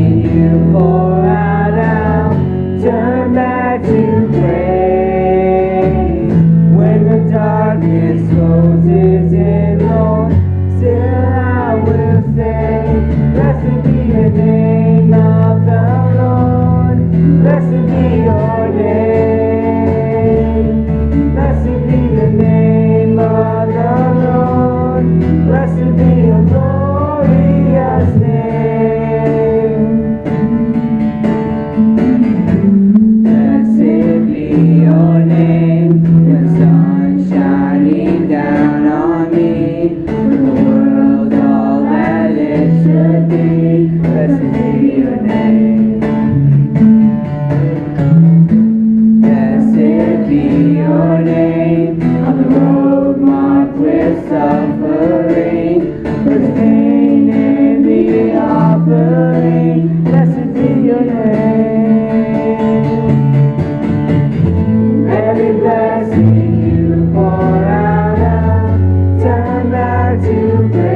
seen you pour out, turn back to praise. When the darkness closes in, Lord, still I will say, blessed be the name of the Lord, blessed be your name, blessed be the name of the Lord, blessed be your glorious name. Blessed be your name, the sun shining down on me, the world all that it should be. Blessed be your name. Blessed be your name, on the road marked with suffering, with pain and the offering. Blessed be your name. Every blessing you pour out, turn back to praise.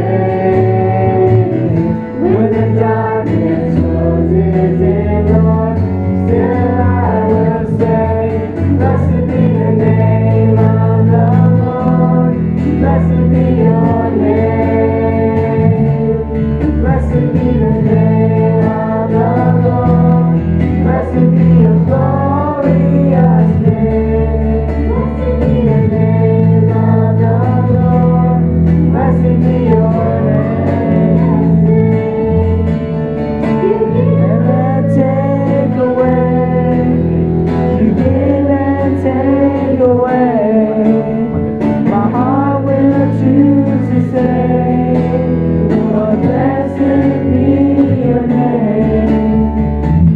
When the darkness closes in, Lord, still I will say, blessed be the name of the Lord, blessed be your name, blessed be the name of the Lord, blessed be your glorious name, blessed be the name of the Lord, blessed be your name. Never take away, you give and take away. My heart will choose to say, Lord, blessed be your name.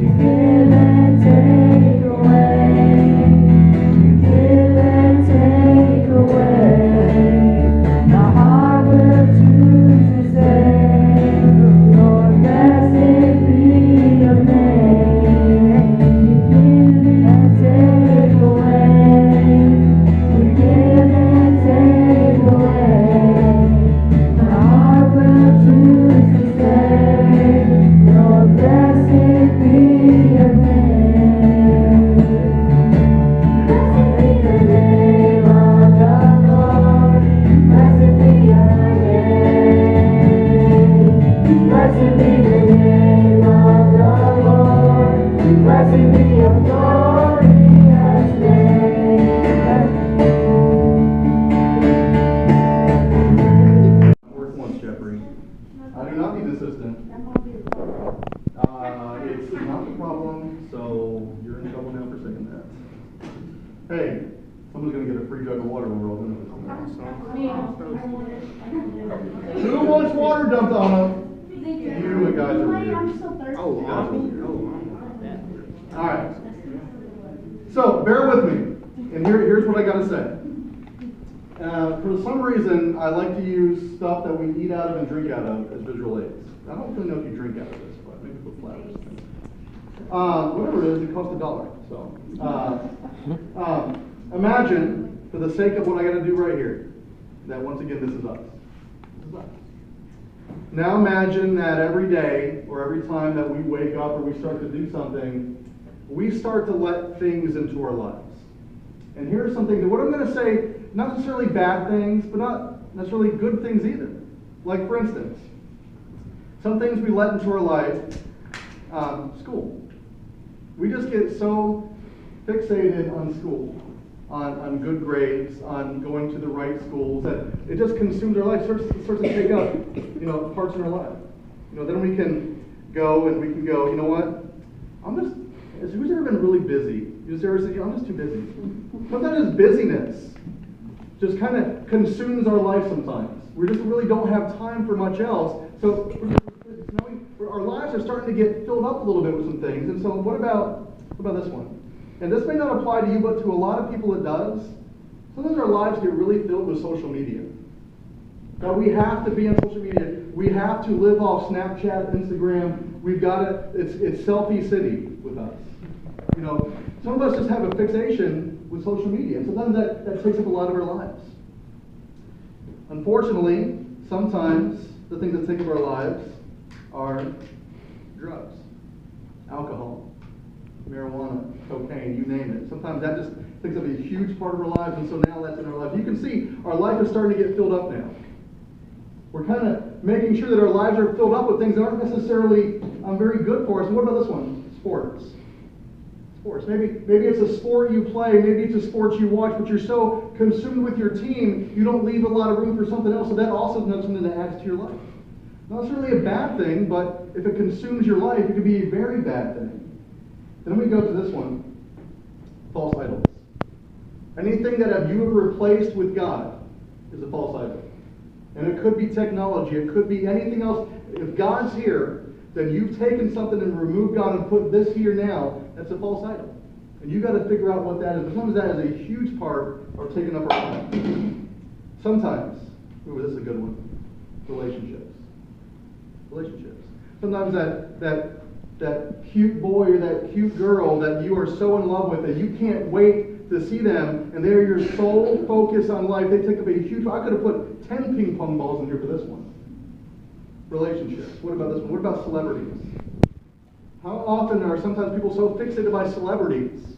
You give and take away, you give and take away. My heart will choose to say, Lord, blessed be your name. You give and take away, you give and take away. My heart will choose to say, Lord, blessed be your name. Blessed be the name of the Lord, blessed be your name. Blessed be the name of the Lord, blessed be your glorious name. Work once, Jeffrey. I do not need assistant. It's not the problem, so you're in trouble now for saying that. Hey, someone's gonna get a free jug of water when we're all done with this. Who wants water dumped on them? You guys are weird. I'm so thirsty. All right. So bear with me, and here's what I gotta say. For some reason, I like to use stuff that we eat out of and drink out of as visual aids. I don't really know if you drink out of this, but maybe put flowers. Whatever it is, it costs $1. So, imagine, for the sake of what I got to do right here, that once again, this is us. This is us. Now imagine that every day, or every time that we wake up or we start to do something, we start to let things into our lives. And here are some things, what I'm going to say, not necessarily bad things, but not necessarily good things either. Like, for instance, some things we let into our life, school. We just get so fixated on school, on good grades, on going to the right schools, that it just consumes our life, starts to take up, parts in our life. Then we can go and we can go, you know what? Who's ever been really busy? Who's ever said, I'm just too busy? Sometimes busyness just kind of consumes our life sometimes. We just really don't have time for much else. So our lives are starting to get filled up a little bit with some things. And so what about this one? And this may not apply to you, but to a lot of people it does. Sometimes our lives get really filled with social media. Now we have to be on social media. We have to live off Snapchat, Instagram. We've got to, it's selfie city with us. Some of us just have a fixation with social media. And sometimes that takes up a lot of our lives. Unfortunately, sometimes the things that take up our lives are drugs. alcohol, marijuana, cocaine, you name it. Sometimes that just takes up a huge part of our lives, and so now that's in our life. You can see our life is starting to get filled up now. We're kind of making sure that our lives are filled up with things that aren't necessarily very good for us. And what about this one? Sports. Sports. Maybe it's a sport you play, maybe it's a sport you watch, but you're so consumed with your team, you don't leave a lot of room for something else, so that also is something that adds to your life. Not necessarily a bad thing, but if it consumes your life, it could be a very bad thing. Then we go to this one, false idols. Anything that have you ever replaced with God is a false idol. And it could be technology, it could be anything else. If God's here, then you've taken something and removed God and put this here now, that's a false idol. And you've got to figure out what that is. But sometimes that is a huge part of taking up our time. Sometimes, ooh, this is a good one, relationships. Sometimes that cute boy or that cute girl that you are so in love with that you can't wait to see them, and they're your sole focus on life. They take up a huge... I could have put 10 ping pong balls in here for this one. Relationships. What about this one? What about celebrities? How often are sometimes people so fixated by celebrities,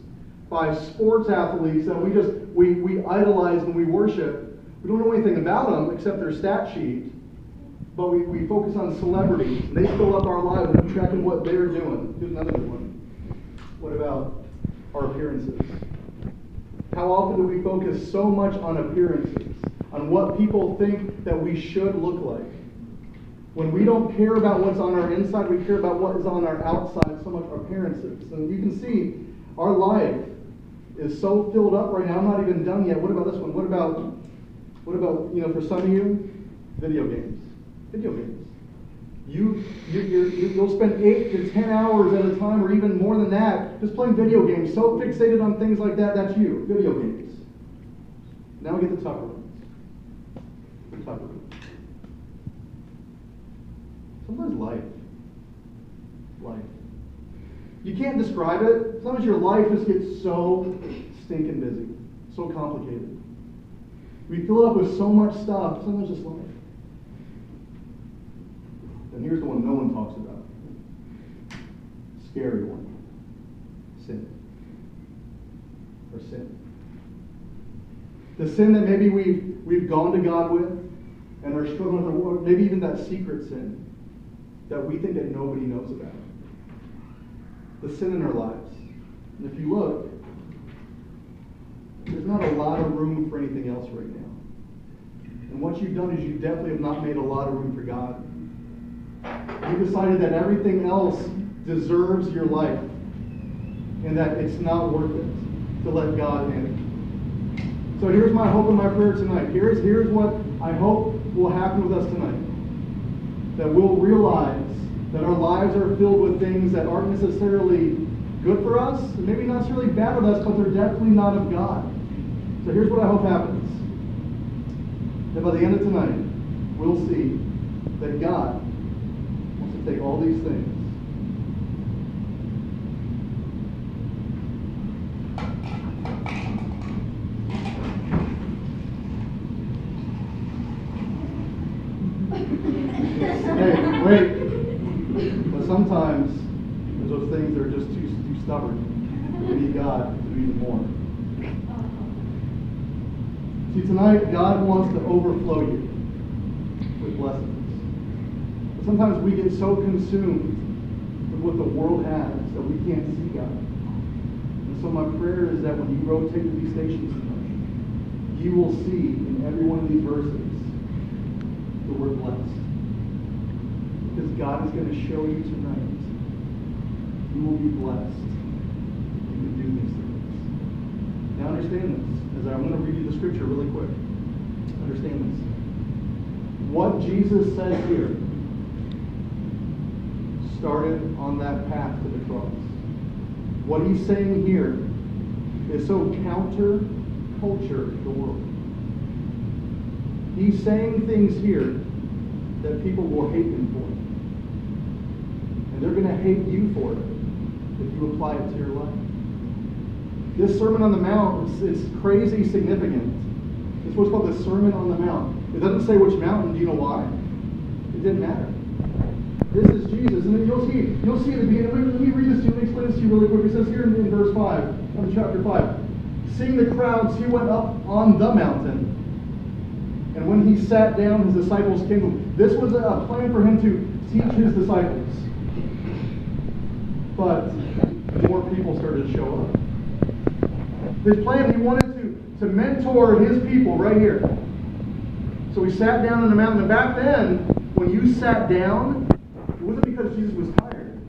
by sports athletes, that we idolize and we worship? We don't know anything about them except their stat sheet, but we focus on celebrities. And they fill up our lives and keep tracking what they're doing. Here's another good one. What about our appearances? How often do we focus so much on appearances, on what people think that we should look like? When we don't care about what's on our inside, we care about what is on our outside, so much appearances. And you can see our life is so filled up right now. I'm not even done yet. What about this one? What about for some of you, video games. Video games. You'll spend 8 to 10 hours at a time, or even more than that, just playing video games. So fixated on things like that, that's you. Video games. Now we get the tougher ones. The tougher ones. Sometimes life. You can't describe it. Sometimes your life just gets so stinking busy, so complicated. We fill it up with so much stuff. Sometimes just life. And here's the one no one talks about. Scary one. Sin. Or sin. The sin that maybe we've gone to God with and are struggling with, or maybe even that secret sin that we think that nobody knows about. The sin in our lives. And if you look, there's not a lot of room for anything else right now. And what you've done is you definitely have not made a lot of room for God. You decided that everything else deserves your life and that it's not worth it to let God in. So here's my hope and my prayer tonight. Here's what I hope will happen with us tonight. That we'll realize that our lives are filled with things that aren't necessarily good for us, and maybe not necessarily bad with us, but they're definitely not of God. So here's what I hope happens. That by the end of tonight, we'll see that God wants to take all these things Hey, wait. But sometimes there's those things that are just too stubborn. We need God to do even more. See, tonight, God wants to overflow you with blessings. But sometimes we get so consumed with what the world has that we can't see God. And so my prayer is that when you rotate to these stations tonight, you will see in every one of these verses the word blessed. Because God is going to show you tonight, you will be blessed. You can do these things. Now understand this, as I'm going to read you the scripture really quick. Understand this. What Jesus says here started on that path to the cross. What he's saying here is so counter-culture the world. He's saying things here that people will hate him for. And they're going to hate you for it if you apply it to your life. This Sermon on the Mount is crazy significant. It's what's called the Sermon on the Mount. It doesn't say which mountain. Do you know why? It didn't matter. This is Jesus. And then you'll see at the beginning, let me read this to you, let me explain this to you really quick. It says here in verse 5, of chapter 5, seeing the crowds, he went up on the mountain. And when he sat down, his disciples came to him. This was a plan for him to teach his disciples. But more people started to show up. His plan, he wanted to mentor his people right here. So he sat down on the mountain. And back then, when you sat down, it wasn't because Jesus was tired.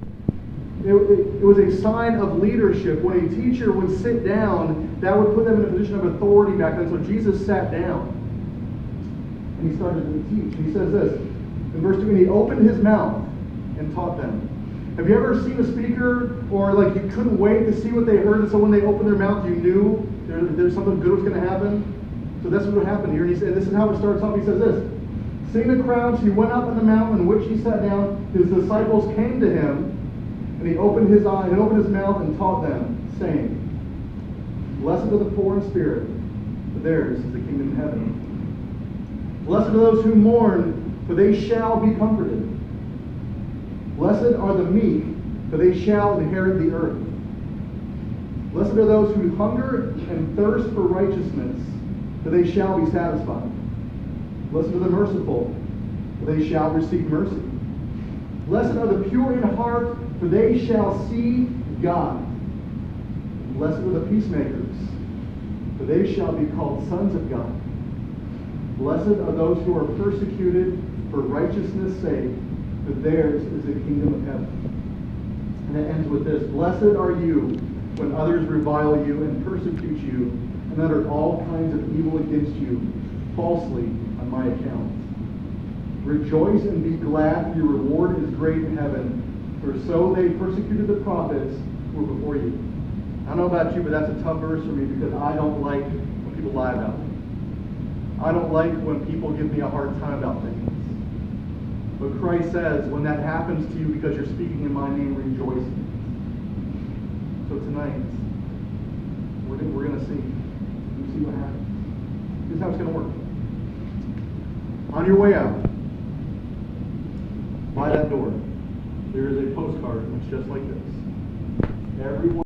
It was a sign of leadership. When a teacher would sit down, that would put them in a position of authority back then. So Jesus sat down. And he started to teach. And he says this, in verse 2, and he opened his mouth and taught them. Have you ever seen a speaker, or like you couldn't wait to see what they heard, and so when they opened their mouth, you knew there's something good was going to happen? So that's what happened here. And he said, this is how it starts off. He says this, seeing the crowds, he went up on the mountain in which he sat down. His disciples came to him, and he opened his eyes and opened his mouth and taught them, saying, blessed are the poor in spirit, for theirs is the kingdom of heaven. Blessed are those who mourn, for they shall be comforted. Blessed are the meek, for they shall inherit the earth. Blessed are those who hunger and thirst for righteousness, for they shall be satisfied. Blessed are the merciful, for they shall receive mercy. Blessed are the pure in heart, for they shall see God. Blessed are the peacemakers, for they shall be called sons of God. Blessed are those who are persecuted for righteousness' sake, for theirs is the kingdom of heaven. And it ends with this, blessed are you when others revile you and persecute you and utter all kinds of evil against you falsely on my account. Rejoice and be glad, for your reward is great in heaven, for so they persecuted the prophets who were before you. I don't know about you, but that's a tough verse for me because I don't like when people lie about me. I don't like when people give me a hard time about things. But Christ says, when that happens to you because you're speaking in my name, rejoice. So tonight, we're going to see. We'll see what happens. This is how it's going to work. On your way out, by that door, there is a postcard that's just like this. Everyone